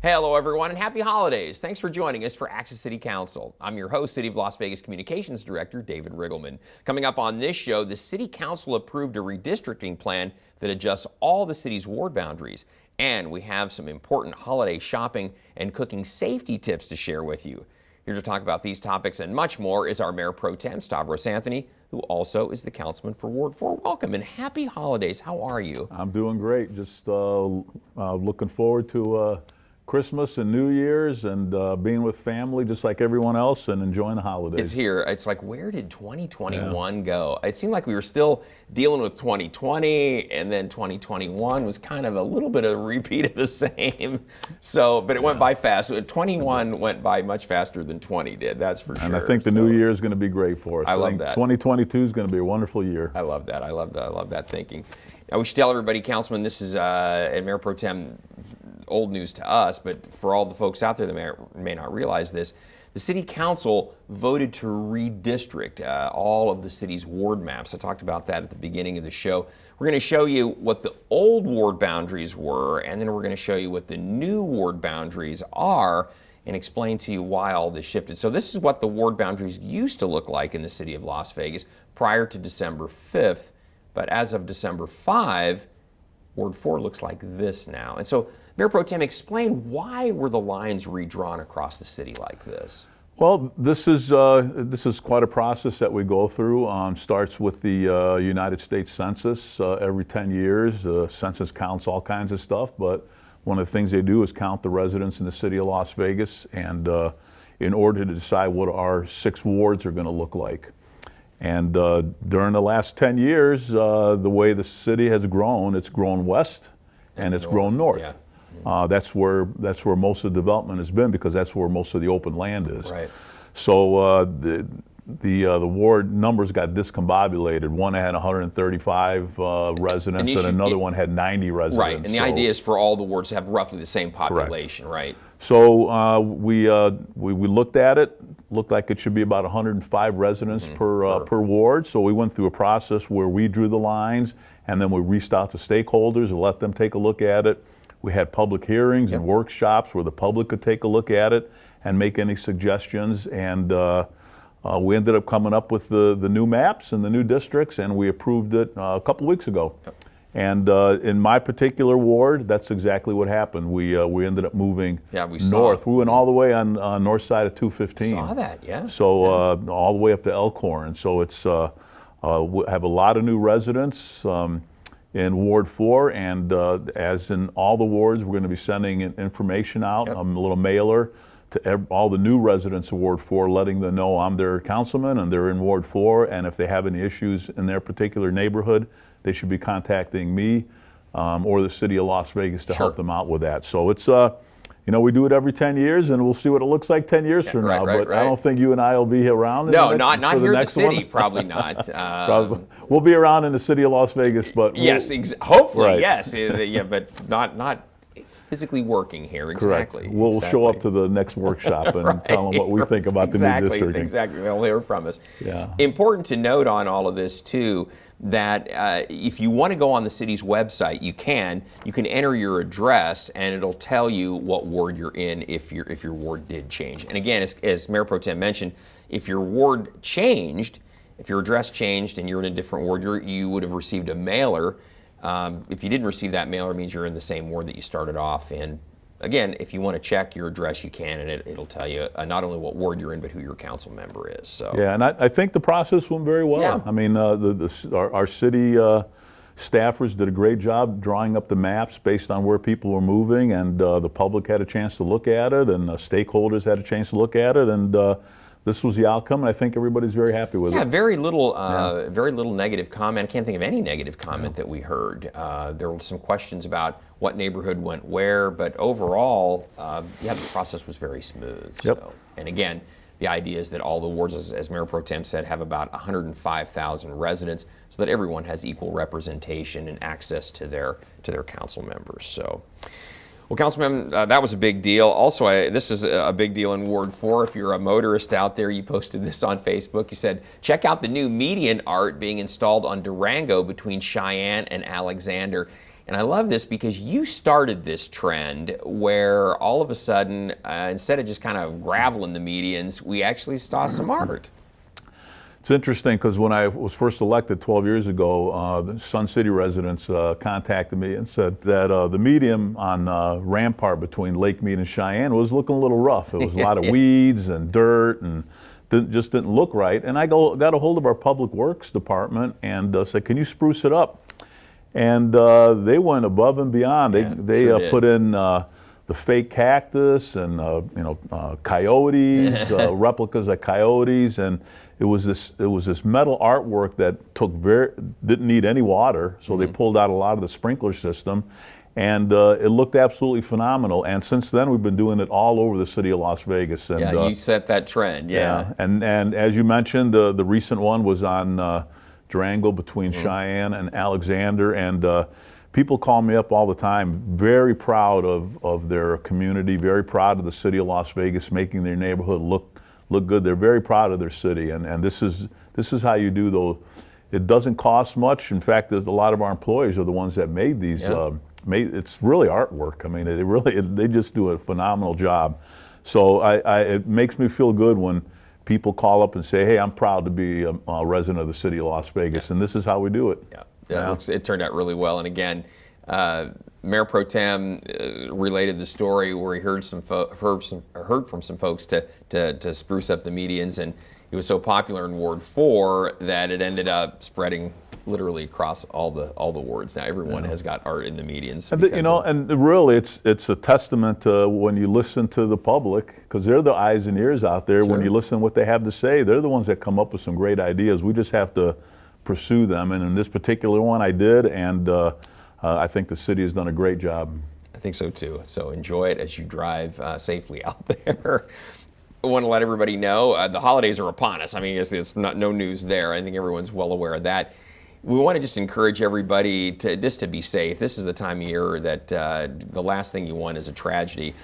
Hello, everyone, and happy holidays. Thanks for joining us for Access City Council. I'm your host, City of Las Vegas Communications Director, David Riggleman. Coming up on this show, the City Council approved a redistricting plan that adjusts all the city's ward boundaries. And we have some important holiday shopping and cooking safety tips to share with you. Here to talk about these topics and much more is our Mayor Pro Tem, Stavros, who also is the councilman for Ward 4. Welcome and happy holidays. How are you? I'm doing great. Just looking forward to Christmas and New Year's and being with family just like everyone else and enjoying the holidays. It's here. It's like, where did 2021 go? It seemed like we were still dealing with 2020, and then 2021 was kind of a little bit of a repeat of the same. So, but it went by fast. 21 went by much faster than 20 did, that's for sure. And I think the new year is going to be great for us. I love that. 2022 is going to be a wonderful year. I love that. I love that thinking. Now, we should tell everybody, Councilman, this is, and Mayor Pro Tem, old news to us, but for all the folks out there that may not realize this, the City Council voted to redistrict all of the city's ward maps. I talked about that at the beginning of the show. We're going to show you what the old ward boundaries were, and then we're going to show you what the new ward boundaries are and explain to you why all this shifted. So this is what the ward boundaries used to look like in the city of Las Vegas prior to December 5th, but as of December 5, Ward 4 looks like this now. And so, Mayor Pro Tem, explain why were the lines redrawn across the city like this? Well, this is quite a process that we go through. Starts with the United States Census every 10 years. The census counts all kinds of stuff, but one of the things they do is count the residents in the city of Las Vegas, and in order to decide what our 6 wards are going to look like. And during the last 10 years, the way the city has grown, it's grown west and it's grown north. Yeah. That's where most of the development has been, because that's where most of the open land is. Right. So the ward numbers got discombobulated. One had 135 residents, and another one had 90 residents. Right, and the idea is for all the wards to have roughly the same population, correct. Right? So we looked at it. Looked like it should be about 105 residents per ward. So we went through a process where we drew the lines, and then we reached out to stakeholders and let them take a look at it. We had public hearings and workshops where the public could take a look at it and make any suggestions. And we ended up coming up with the new maps and the new districts, and we approved it a couple weeks ago. Yep. And in my particular ward, that's exactly what happened. We ended up moving north. We went all the way on north side of 215. Saw that, yeah. So all the way up to Elkhorn. So it's we have a lot of new residents in Ward 4, and as in all the wards, we're going to be sending information out, a little mailer to all the new residents of Ward 4, letting them know I'm their councilman and they're in Ward 4, and if they have any issues in their particular neighborhood, they should be contacting me or the city of Las Vegas to help them out with that. So it's, we do it every 10 years, and we'll see what it looks like 10 years from now. But I don't think you and I will be around. No, not here in the city, probably not. We'll be around in the city of Las Vegas, but yes, hopefully, yes, yeah, but not physically working here. Exactly. Correct. We'll show up to the next workshop and tell them what we think about the new districting. Exactly. They'll hear from us. Yeah. Important to note on all of this too, that if you want to go on the city's website, you can enter your address, and it'll tell you what ward you're in if your ward did change. And again, as Mayor Pro Tem mentioned, if your ward changed, if your address changed and you're in a different ward, you would have received a mailer. If you didn't receive that mailer, it means you're in the same ward that you started off in. Again, if you want to check your address, you can, and it'll tell you not only what ward you're in, but who your council member is. So yeah, and I think the process went very well. Yeah. I mean, our city staffers did a great job drawing up the maps based on where people were moving, and the public had a chance to look at it, and stakeholders had a chance to look at it, and this was the outcome, and I think everybody's very happy with it. Yeah, very little negative comment. I can't think of any negative comment that we heard. There were some questions about what neighborhood went where, but overall, the process was very smooth. Yep. So, and again, the idea is that all the wards, as Mayor Pro Tem said, have about 105,000 residents, so that everyone has equal representation and access to their council members. So. Well, Councilman, that was a big deal. Also, this is a big deal in Ward 4. If you're a motorist out there, you posted this on Facebook. You said, check out the new median art being installed on Durango between Cheyenne and Alexander. And I love this because you started this trend where all of a sudden, instead of just kind of gravel in the medians, we actually saw some art. It's interesting because when I was first elected 12 years ago, the Sun City residents contacted me and said that the median on Rampart between Lake Mead and Cheyenne was looking a little rough. It was a lot of weeds and dirt and just didn't look right. And I got a hold of our Public Works department and said, can you spruce it up? And they went above and beyond. They sure put in the fake cactus and coyotes, replicas of coyotes, and it was this metal artwork that didn't need any water, so they pulled out a lot of the sprinkler system, and it looked absolutely phenomenal. And since then, we've been doing it all over the city of Las Vegas. And, you set that trend. Yeah. And as you mentioned, the recent one was on Durango between Cheyenne and Alexander, and people call me up all the time, very proud of their community, very proud of the city of Las Vegas making their neighborhood look good. They're very proud of their city, and this is how you do those. It doesn't cost much. In fact, there's a lot of our employees are the ones that made these. It's really artwork. I mean, they just do a phenomenal job. So it makes me feel good when people call up and say, hey, I'm proud to be a resident of the city of Las Vegas, and this is how we do it. It turned out really well. And again, Mayor Pro Tem related the story where he heard from some folks to spruce up the medians, and it was so popular in Ward 4 that it ended up spreading literally across all the wards. Now everyone has got art in the medians. And really, it's a testament to when you listen to the public, because they're the eyes and ears out there. When you listen to what they have to say, they're the ones that come up with some great ideas. We just have to pursue them, and in this particular one I did, and I think the city has done a great job. I think so too. So enjoy it as you drive safely out there. I want to let everybody know the holidays are upon us. I mean, it's no news there. I think everyone's well aware of that. We want to just encourage everybody to be safe. This is the time of year that the last thing you want is a tragedy.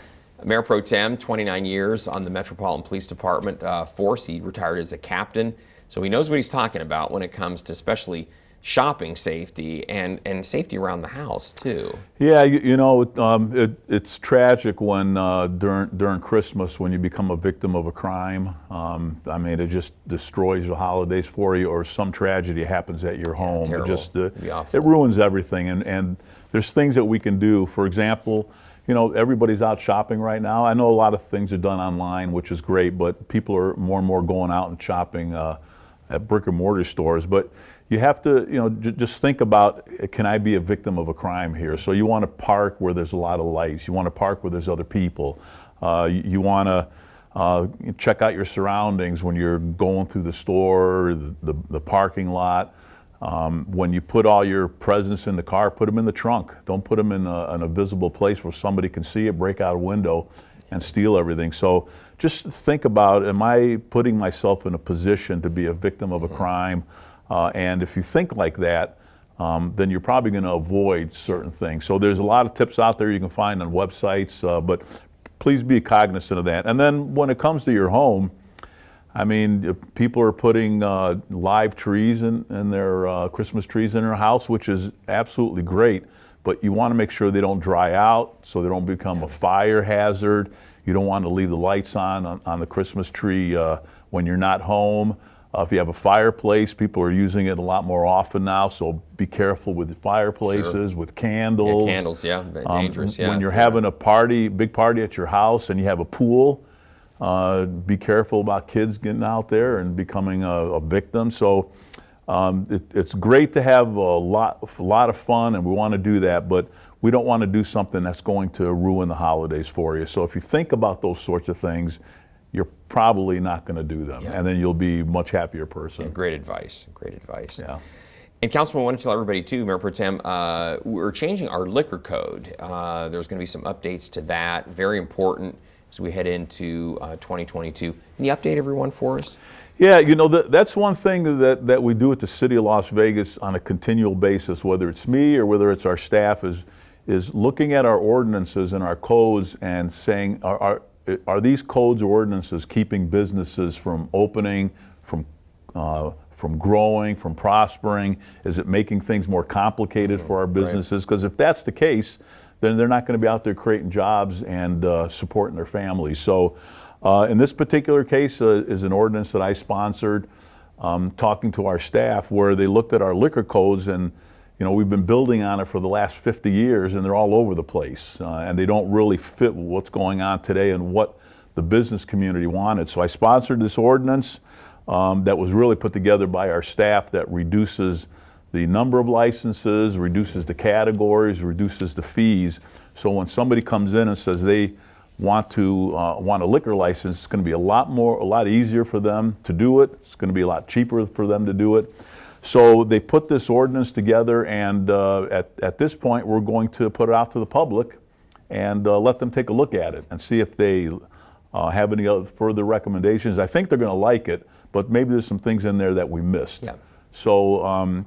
Mayor Pro Tem, 29 years on the Metropolitan Police Department force. He retired as a captain, so he knows what he's talking about when it comes to especially shopping safety and safety around the house too. Yeah, it's tragic when during Christmas when you become a victim of a crime. I mean, it just destroys the holidays for you, or some tragedy happens at your home. Terrible. It ruins everything. And there's things that we can do. For example, everybody's out shopping right now. I know a lot of things are done online, which is great, but people are more and more going out and shopping at brick and mortar stores. But you have to, just think about, can I be a victim of a crime here? So you want to park where there's a lot of lights. You want to park where there's other people. You want to check out your surroundings when you're going through the store, the parking lot. When you put all your presents in the car, put them in the trunk. Don't put them in a visible place where somebody can see it, break out a window, and steal everything. So just think about, am I putting myself in a position to be a victim of a crime? And if you think like that, then you're probably going to avoid certain things. So there's a lot of tips out there you can find on websites, but please be cognizant of that. And then when it comes to your home, I mean, people are putting live trees in their Christmas trees in their house, which is absolutely great, but you want to make sure they don't dry out so they don't become a fire hazard. You don't want to leave the lights on the Christmas tree when you're not home. If you have a fireplace, people are using it a lot more often now, so be careful with the fireplaces, with candles. Yeah, candles, dangerous. When you're having a party, big party at your house, and you have a pool, be careful about kids getting out there and becoming a victim. So it's great to have a lot of fun, and we want to do that, but we don't want to do something that's going to ruin the holidays for you. So if you think about those sorts of things, you're probably not going to do them, and then you'll be a much happier person. Yeah, great advice. Yeah. And Councilman, I want to tell everybody too, Mayor Pro Tem, we're changing our liquor code. There's going to be some updates to that, very important as we head into 2022. Can you update everyone for us? Yeah, that's one thing that we do at the City of Las Vegas on a continual basis, whether it's me or whether it's our staff, is looking at our ordinances and our codes and saying, are these codes or ordinances keeping businesses from opening, from from growing, from prospering? Is it making things more complicated for our businesses? Because if that's the case, then they're not going to be out there creating jobs and supporting their families. So in this particular case is an ordinance that I sponsored, talking to our staff, where they looked at our liquor codes, and we've been building on it for the last 50 years, and they're all over the place, and they don't really fit what's going on today and what the business community wanted. So I sponsored this ordinance that was really put together by our staff, that reduces the number of licenses, reduces the categories, reduces the fees. So when somebody comes in and says they want a liquor license, it's going to be a lot easier for them to do it. It's going to be a lot cheaper for them to do it. So they put this ordinance together, and at this point we're going to put it out to the public and let them take a look at it and see if they have any other further recommendations. I think they're going to like it, but maybe there's some things in there that we missed. Yeah. So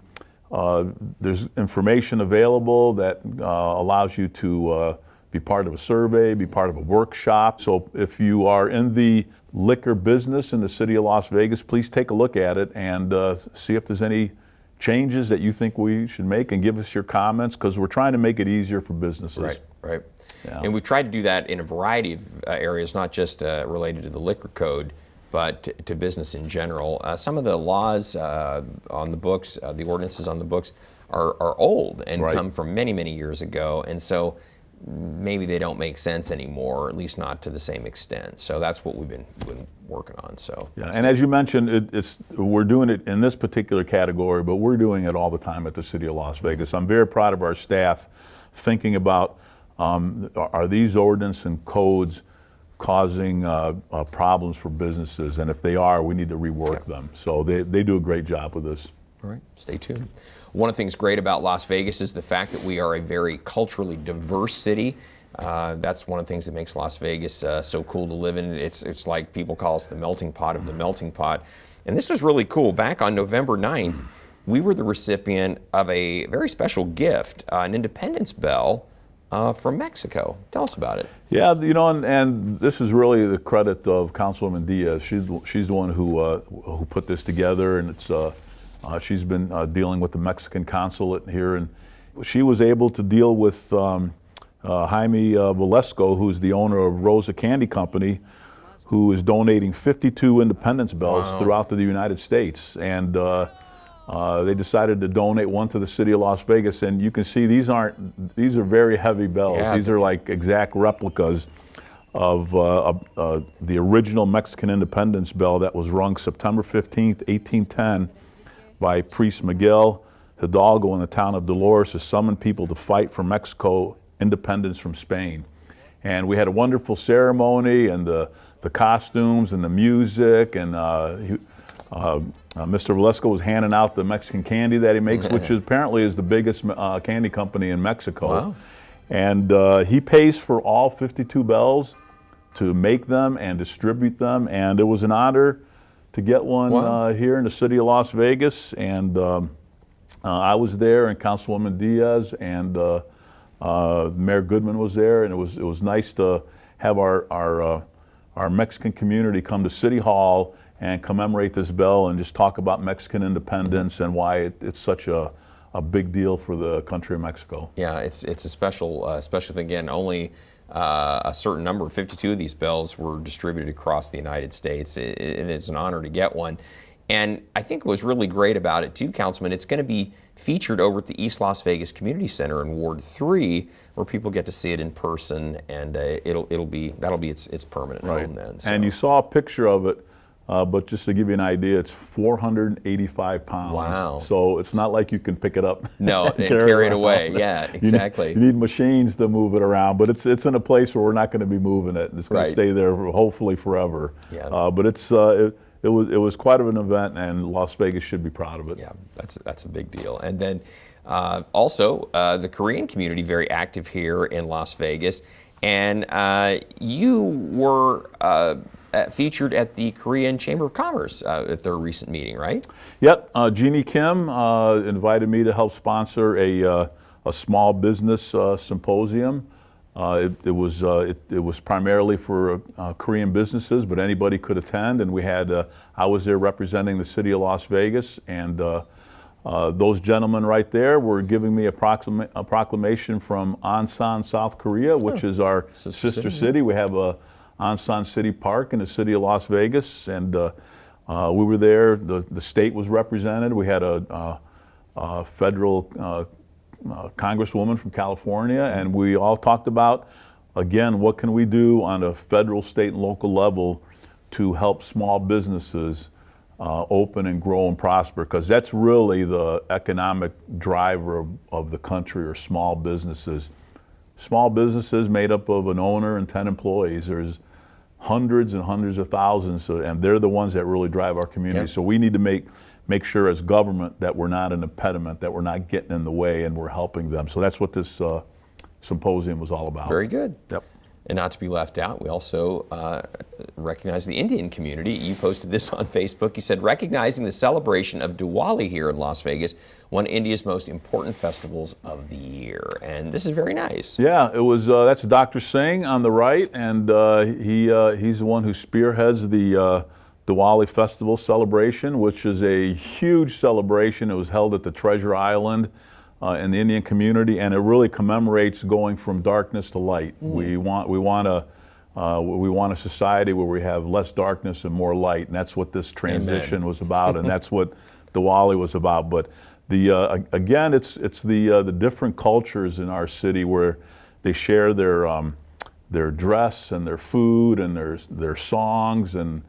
there's information available that allows you to be part of a survey, be part of a workshop. So if you are in the liquor business in the city of Las Vegas, please take a look at it and see if there's any changes that you think we should make, and give us your comments, because we're trying to make it easier for businesses. Right. Yeah. And we've tried to do that in a variety of areas, not just related to the liquor code, but to business in general. Some of the laws on the books, the ordinances on the books, are old and come from many, many years ago, and so maybe they don't make sense anymore, or at least not to the same extent. So that's what we've been working on. So yeah, and as you mentioned, we're doing it in this particular category, but we're doing it all the time at the City of Las Vegas. I'm very proud of our staff thinking about, are these ordinance and codes causing problems for businesses? And if they are, we need to rework them. So they do a great job with this. All right, stay tuned. One of the things great about Las Vegas is the fact that we are a very culturally diverse city. That's one of the things that makes Las Vegas so cool to live in. It's like people call us the melting pot of the melting pot. And this was really cool. Back on November 9th, we were the recipient of a very special gift, an Independence Bell from Mexico. Tell us about it. Yeah, and this is really the credit of Councilwoman Diaz. She's the one who put this together, and it's she's been dealing with the Mexican consulate here, and she was able to deal with Jaime Valesco, who's the owner of Rosa Candy Company, who is donating 52 Independence Bells throughout the United States. And they decided to donate one to the City of Las Vegas, and you can see these are very heavy bells. Yeah. These are like exact replicas of the original Mexican Independence Bell that was rung September 15th, 1810, by priest Miguel Hidalgo in the town of Dolores to summon people to fight for Mexico independence from Spain. And we had a wonderful ceremony, and the costumes and the music, and Mr. Valesco was handing out the Mexican candy that he makes, which apparently is the biggest candy company in Mexico. Wow. And he pays for all 52 bells to make them and distribute them, and it was an honor to get one here in the City of Las Vegas. And I was there, and Councilwoman Diaz, and Mayor Goodman was there, and it was nice to have our Mexican community come to City Hall and commemorate this bell and just talk about Mexican independence and why it's such a big deal for the country of Mexico. Yeah, it's a special thing. Again, only a certain number, 52 of these bells, were distributed across the United States, and it's an honor to get one. And I think what was really great about it too, Councilman, it's going to be featured over at the East Las Vegas Community Center in Ward 3, where people get to see it in person, and that'll be its permanent home then. So. And you saw a picture of it, but just to give you an idea, it's 485 pounds. Wow. So it's not like you can pick it up. No, and carry it away. Yeah, exactly. You need machines to move it around, but it's in a place where we're not going to be moving it. It's going to stay there hopefully forever. Yeah. But it was quite of an event, and Las Vegas should be proud of it. Yeah, that's a big deal. And then also the Korean community, very active here in Las Vegas, and you were featured at the Korean Chamber of Commerce at their recent meeting, right? Yep. Jeannie Kim invited me to help sponsor a small business symposium It was primarily for Korean businesses, but anybody could attend. And we had I was there representing the city of Las Vegas, and those gentlemen right there were giving me a proclamation from Ansan, South Korea, which is our sister city. We have a Ansan City Park in the city of Las Vegas, and we were there. The state was represented. We had a federal congresswoman from California, and we all talked about, again, what can we do on a federal, state, and local level to help small businesses open and grow and prosper, because that's really the economic driver of the country, or small businesses. Small businesses made up of an owner and 10 employees. There's hundreds and hundreds of thousands, and they're the ones that really drive our community. Yep. So we need to make sure as government that we're not an impediment, that we're not getting in the way, and we're helping them. So that's what this symposium was all about. Very good. Yep. And not to be left out, we also recognize the Indian community. You posted this on Facebook. You said, recognizing the celebration of Diwali here in Las Vegas, one of India's most important festivals of the year. And this is very nice. Yeah, it was. That's Dr. Singh on the right, and he's the one who spearheads the Diwali Festival celebration, which is a huge celebration. It was held at the Treasure Island in the Indian community, and it really commemorates going from darkness to light. We want a society where we have less darkness and more light, and that's what this transition was about, and that's what Diwali was about. But again, it's the different cultures in our city where they share their dress and their food and their songs and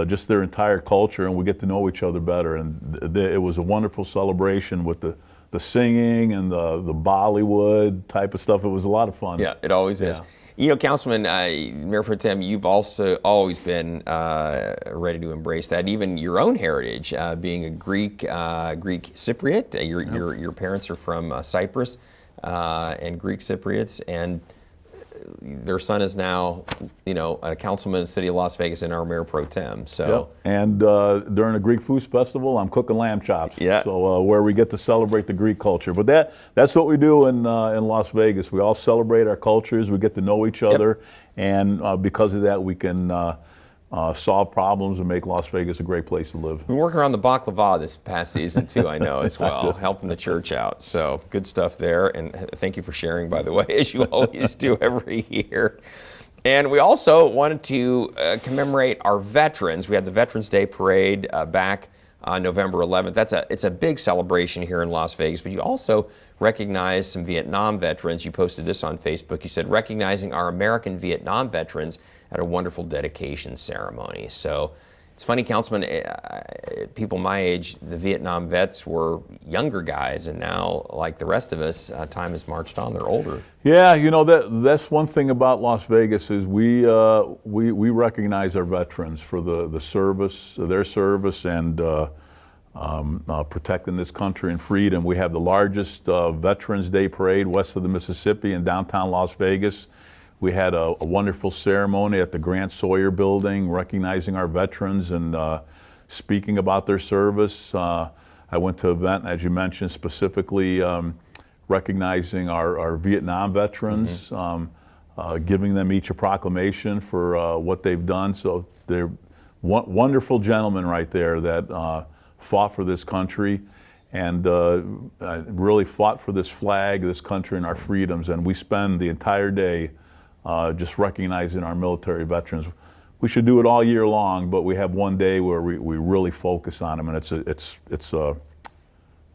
just their entire culture, and we get to know each other better. And it was a wonderful celebration with the singing and the Bollywood type of stuff. It was a lot of fun. Yeah, it always is. You know, Councilman, Mayor Pro Tem, you've also always been ready to embrace that, even your own heritage, being a Greek Cypriot. Your parents are from Cyprus and Greek Cypriots, and their son is now, a councilman in the city of Las Vegas and our Mayor Pro Tem. So, and during the Greek Food Festival, I'm cooking lamb chops. Yeah. So where we get to celebrate the Greek culture. But that's what we do in Las Vegas. We all celebrate our cultures. We get to know each other, and because of that, we can solve problems and make Las Vegas a great place to live. Been working around the baklava this past season too, I know, as well, helping the church out. So good stuff there, and thank you for sharing, by the way, as you always do every year. And we also wanted to commemorate our veterans. We had the Veterans Day Parade back on November 11th. It's a big celebration here in Las Vegas, but you also recognize some Vietnam veterans. You posted this on Facebook. You said, recognizing our American Vietnam veterans at a wonderful dedication ceremony. So it's funny, Councilman, people my age, the Vietnam vets were younger guys, and now, like the rest of us, time has marched on. They're older. Yeah, that's one thing about Las Vegas is we recognize our veterans for their service, and protecting this country and freedom. We have the largest Veterans Day Parade west of the Mississippi in downtown Las Vegas. We had a wonderful ceremony at the Grant Sawyer Building, recognizing our veterans and speaking about their service. I went to an event, as you mentioned, specifically recognizing our Vietnam veterans, giving them each a proclamation for what they've done. So they're wonderful gentlemen right there that fought for this country and really fought for this flag, this country, and our freedoms. And we spend the entire day just recognizing our military veterans. We should do it all year long, but we have one day where we really focus on them, and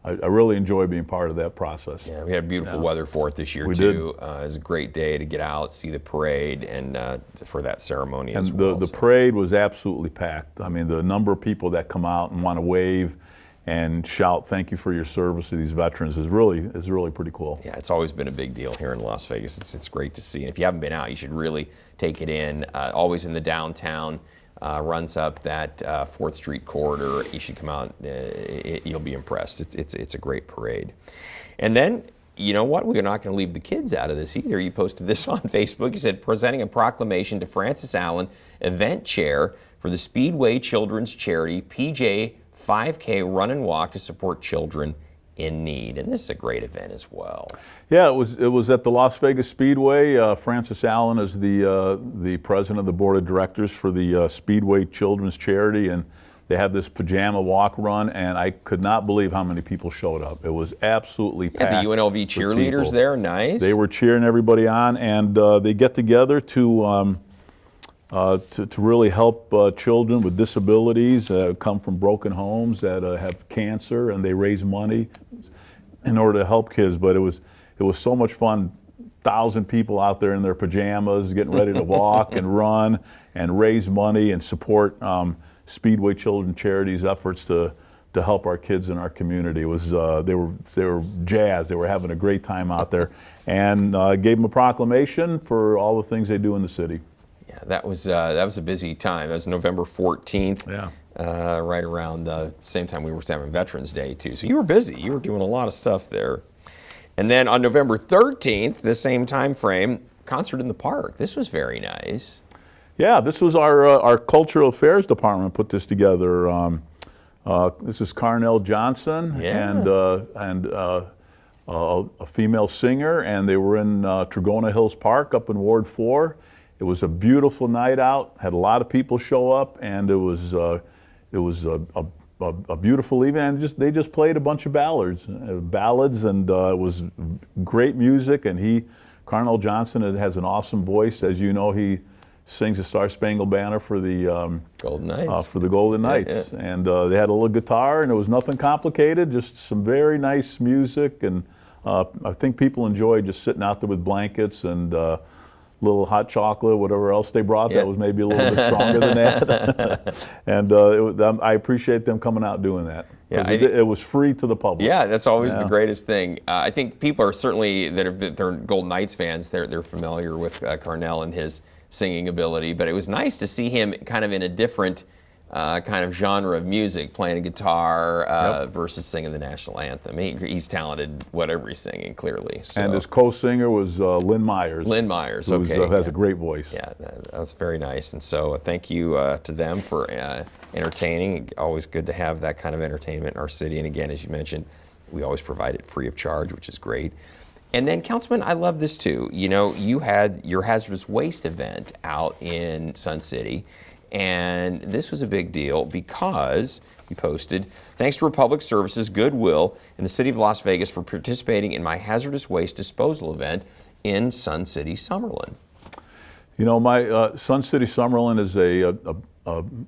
I really enjoy being part of that process. Yeah, we had beautiful weather for it this year too. It was a great day to get out, see the parade, and for that ceremony as well. The parade was absolutely packed. I mean, the number of people that come out and want to wave and shout "Thank you for your service" to these veterans is really pretty cool. Yeah, it's always been a big deal here in Las Vegas. It's great to see, and if you haven't been out, you should really take it in. Always in the downtown, runs up that 4th Street corridor. You should come out. You'll be impressed. It's a great parade. And then, you know what? We're not going to leave the kids out of this either. You posted this on Facebook. You said, presenting a proclamation to Francis Allen, event chair for the Speedway Children's Charity PJ 5K Run and Walk to support children in need. And this is a great event as well. Yeah, it was at the Las Vegas Speedway. Francis Allen is the president of the board of directors for the Speedway Children's Charity, and they have this Pajama Walk Run, and I could not believe how many people showed up. It was absolutely packed. Yeah, the UNLV cheerleaders there, nice. They were cheering everybody on, and they get together to really help children with disabilities come from broken homes that have cancer, and they raise money in order to help kids. But it was so much fun. 1,000 people out there in their pajamas getting ready to walk and run and raise money and support Speedway Children Charity's efforts to help our kids in our community. It was they were jazzed. They were having a great time out there, and gave them a proclamation for all the things they do in the city. Yeah, that was a busy time. That was November 14th. Yeah. Right around the same time we were having Veterans Day too. So you were busy. You were doing a lot of stuff there. And then on November 13th, the same time frame, concert in the park. This was very nice. Yeah, this was our Cultural Affairs Department put this together. This is Carnell Johnson and a female singer, and they were in Tragona Hills Park up in Ward 4. It was a beautiful night out. Had a lot of people show up, and it was a beautiful evening. And they just played a bunch of ballads, and it was great music. And Carnell Johnson has an awesome voice, as you know. He sings the Star Spangled Banner for the Golden Knights. Yeah. And they had a little guitar, and it was nothing complicated, just some very nice music. And I think people enjoyed just sitting out there with blankets and little hot chocolate, whatever else they brought. That was maybe a little bit stronger than that. And I appreciate them coming out doing that. Yeah, it was free to the public. Yeah, that's always the greatest thing. I think people are certainly they're Golden Knights fans. They're familiar with Carnell and his singing ability, but it was nice to see him kind of in a different kind of genre of music, playing a guitar versus singing the national anthem. He's talented, whatever he's singing, clearly. So. And his co-singer was Lynn Myers. Lynn Myers, who has a great voice. Yeah, that was very nice. And so thank you to them for entertaining. Always good to have that kind of entertainment in our city. And again, as you mentioned, we always provide it free of charge, which is great. And then, Councilman, I love this too. You know, you had your hazardous waste event out in Sun City, and this was a big deal because you posted, "Thanks to Republic Services, Goodwill, and the City of Las Vegas for participating in my hazardous waste disposal event in Sun City, Summerlin." You know, my Sun City, Summerlin is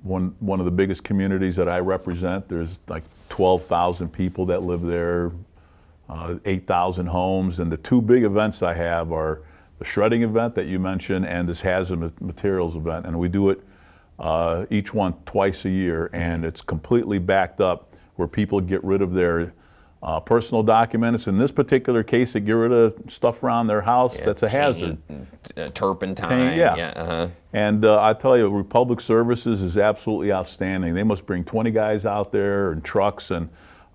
one of the biggest communities that I represent. There's like 12,000 people that live there. 8,000 homes, and the two big events I have are the shredding event that you mentioned and this hazardous materials event, and we do it each one twice a year, and it's completely backed up where people get rid of their personal documents. In this particular case, they get rid of stuff around their house that's a hazard. Turpentine. And I tell you, Republic Services is absolutely outstanding. They must bring 20 guys out there and trucks, and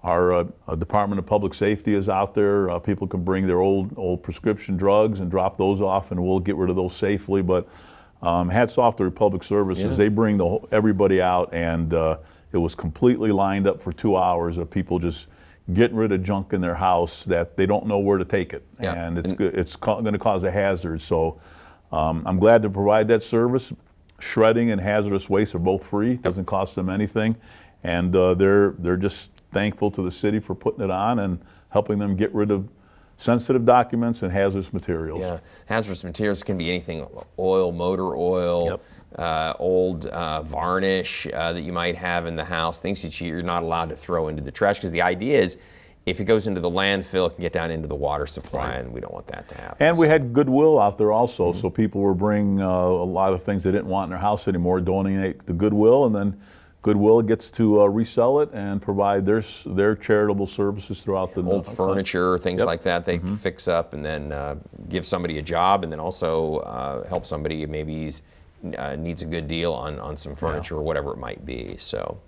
our Department of Public Safety is out there. People can bring their old prescription drugs and drop those off, and we'll get rid of those safely. But hats off to Republic Services. Yeah. They bring everybody out, and it was completely lined up for 2 hours of people just getting rid of junk in their house that they don't know where to take it. Yeah. And it's going to cause a hazard. So I'm glad to provide that service. Shredding and hazardous waste are both free. It doesn't cost them anything. And they're just thankful to the city for putting it on and helping them get rid of sensitive documents and hazardous materials. Yeah, hazardous materials can be anything: oil, motor oil, old varnish that you might have in the house, things that you're not allowed to throw into the trash, because the idea is if it goes into the landfill, it can get down into the water supply, and we don't want that to happen. And we had Goodwill out there also, so people were bringing a lot of things they didn't want in their house anymore, donate to Goodwill, and then Goodwill gets to resell it and provide their charitable services throughout the old furniture, things like that. They fix up and then give somebody a job, and then also help somebody maybe needs a good deal on some furniture or whatever it might be. So,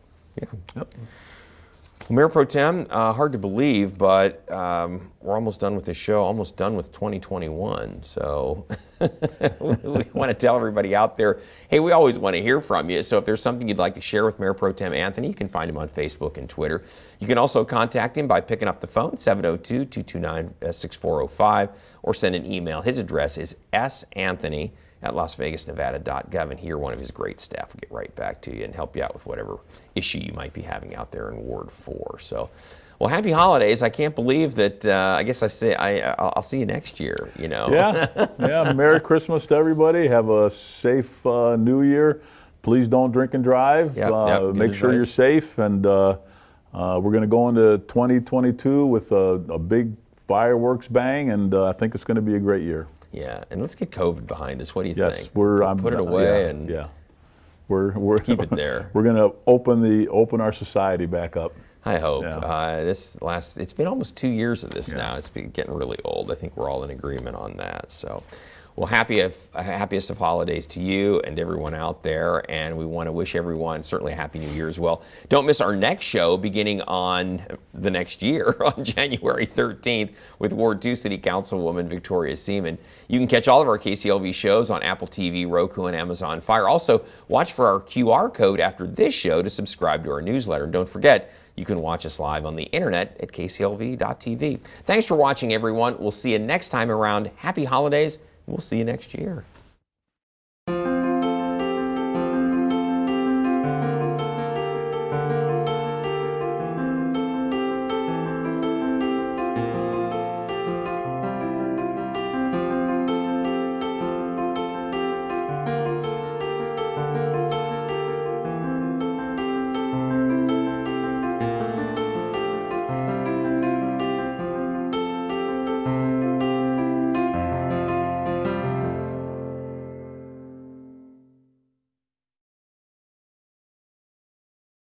yeah. Well, Mayor Pro Tem, hard to believe, but we're almost done with this show. Almost done with 2021. So. we want to tell everybody out there, hey, we always want to hear from you. So if there's something you'd like to share with Mayor Pro Tem Anthony, you can find him on Facebook and Twitter. You can also contact him by picking up the phone, 702-229-6405, or send an email. His address is santhony@lasvegasnevada.gov, and here one of his great staff will get right back to you and help you out with whatever issue you might be having out there in Ward 4. So, well, happy holidays. I can't believe that, I guess I'll see you next year, you know. Yeah. Merry Christmas to everybody. Have a safe New Year. Please don't drink and drive. Make sure you're safe. And we're going to go into 2022 with a big fireworks bang, and I think it's going to be a great year. Yeah, and let's get COVID behind us. What do you yes, think? Put it away and we're keep it there. We're going to open our society back up. I hope. Yeah. It's been almost 2 years of this now. It's been getting really old. I think we're all in agreement on that. So, well, happiest of holidays to you and everyone out there. And we want to wish everyone certainly a Happy New Year as well. Don't miss our next show beginning on the next year on January 13th with Ward 2 City Councilwoman Victoria Seaman. You can catch all of our KCLV shows on Apple TV, Roku, and Amazon Fire. Also, watch for our QR code after this show to subscribe to our newsletter. And don't forget, you can watch us live on the internet at kclv.tv. Thanks for watching, everyone. We'll see you next time around. Happy holidays. We'll see you next year.